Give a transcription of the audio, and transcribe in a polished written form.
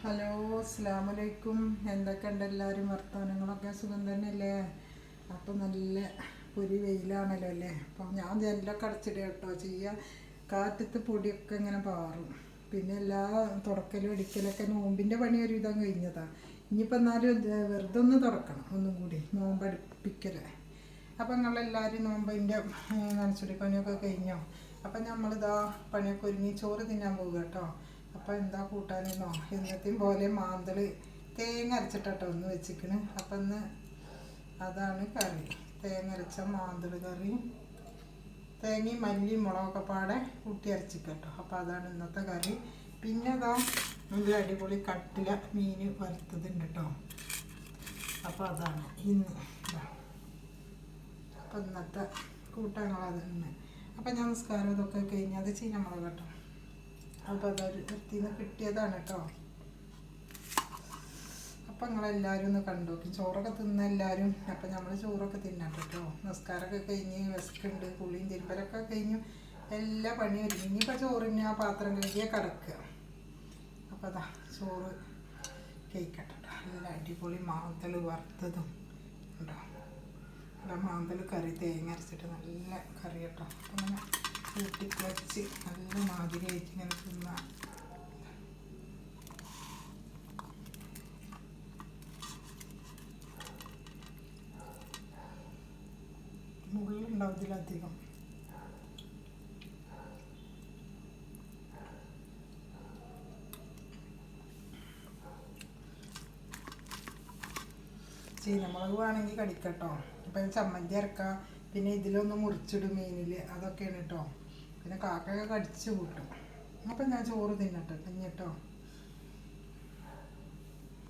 Hello, അസ്സലാമലൈക്കും. എന്തൊക്കെയുണ്ട് എല്ലാവരും? വർത്തമാനങ്ങളൊക്കെ സുഖം തന്നെയല്ലേ? അപ്പം നല്ല വെയിലാണല്ലോ അല്ലേ? അപ്പം ഞാൻ ജനലൊക്കെ അടച്ചിടുക കേട്ടോ ചെയ്യുക. കാറ്റത്ത് പൊടിയൊക്കെ ഇങ്ങനെ പാറും. പിന്നെ എല്ലാ തുടക്കലും അടിക്കലൊക്കെ നോമ്പിൻ്റെ പണി ഒരു വിധം കഴിഞ്ഞതാണ്. ഇനിയിപ്പോൾ എന്നാലും വെറുതെ ഒന്ന് തുറക്കണം ഒന്നും കൂടി നോമ്പടുപ്പിക്കൽ. അപ്പം നിങ്ങളെല്ലാവരും നോമ്പിൻ്റെ നനച്ചുടി പണിയൊക്കെ കഴിഞ്ഞോ? അപ്പം നമ്മളിതാ പണിയൊക്കെ ഒരുങ്ങി ചോറ് തിന്നാൻ പോകുക കേട്ടോ. അപ്പോൾ എന്താ കൂട്ടാനെന്നോ എന്നത്തെയും പോലെ മാന്തൾ തേങ്ങ അരച്ചിട്ടോ ഒന്ന് വെച്ചിക്കണ്. അപ്പം ഇന്ന് അതാണ് കറി. തേങ്ങ അരച്ച മാന്തൾ കറി, തേങ്ങയും മല്ലിയും മുളകൊക്കെ പാടെ കൂട്ടി അരച്ചിട്ടോ. അപ്പോൾ അതാണ് ഇന്നത്തെ കറി. പിന്നെ അതാ നല്ല അടിപൊളി കട്ടില മീൻ വറുത്തതുണ്ട് കേട്ടോ. അപ്പോൾ അതാണ് ഇന്ന്. അപ്പം ഇന്നത്തെ കൂട്ടാനുള്ളത് തന്നെ. അപ്പം ഞാൻ നമസ്കാരം ഇതൊക്കെ കഴിഞ്ഞ് അത് ചീനമുളക് കേട്ടോ. അപ്പോൾ അതൊരു വൃത്തിയിൽ നിന്ന് കിട്ടിയതാണ് കേട്ടോ. അപ്പം നിങ്ങളെല്ലാവരും ഒന്ന് കണ്ടു നോക്കി. ചോറൊക്കെ തിന്ന എല്ലാവരും. അപ്പം നമ്മൾ ചോറൊക്കെ തിന്നാം കേട്ടോ. നമസ്കാരമൊക്കെ കഴിഞ്ഞ് വിശക്കുണ്ട്, കുളിയും തിരുപ്പലൊക്കെ കഴിഞ്ഞു, എല്ലാ പണിയും ഒരുങ്ങി. ഇനിയിപ്പോൾ ചോറിന് ആ പാത്രം കഴുകിയാൽ കിടക്കുക. അപ്പോൾ അതാ ചോറ് കഴിക്കട്ടെ. നല്ല അടിപൊളി മാന്തൽ വറുത്തതും ഉണ്ടോ. നല്ല മാന്തൽ കറി തേങ്ങ അരച്ചിട്ട് നല്ല കറി കേട്ടോ. അപ്പം ഇങ്ങനെ കൂട്ടിക്കുഴച്ച് നല്ല മാതിരിയായിട്ട് ഇങ്ങനെ തിന്നാം. മുള്ളുണ്ടാവും ഇതിലധികം. ചീനമുളക് വേണമെങ്കിൽ കടിക്കട്ടോ. അപ്പം ചമ്മന്തി അരക്കാം. പിന്നെ ഇതിലൊന്ന് മുറിച്ചിടും മീനിൽ, അതൊക്കെയാണ് കേട്ടോ. പിന്നെ കാക്കയൊക്കെ കടിച്ച് കൂട്ടും. അപ്പം ഞാൻ ചോറ് തിന്നട്ടെ കേട്ടോ.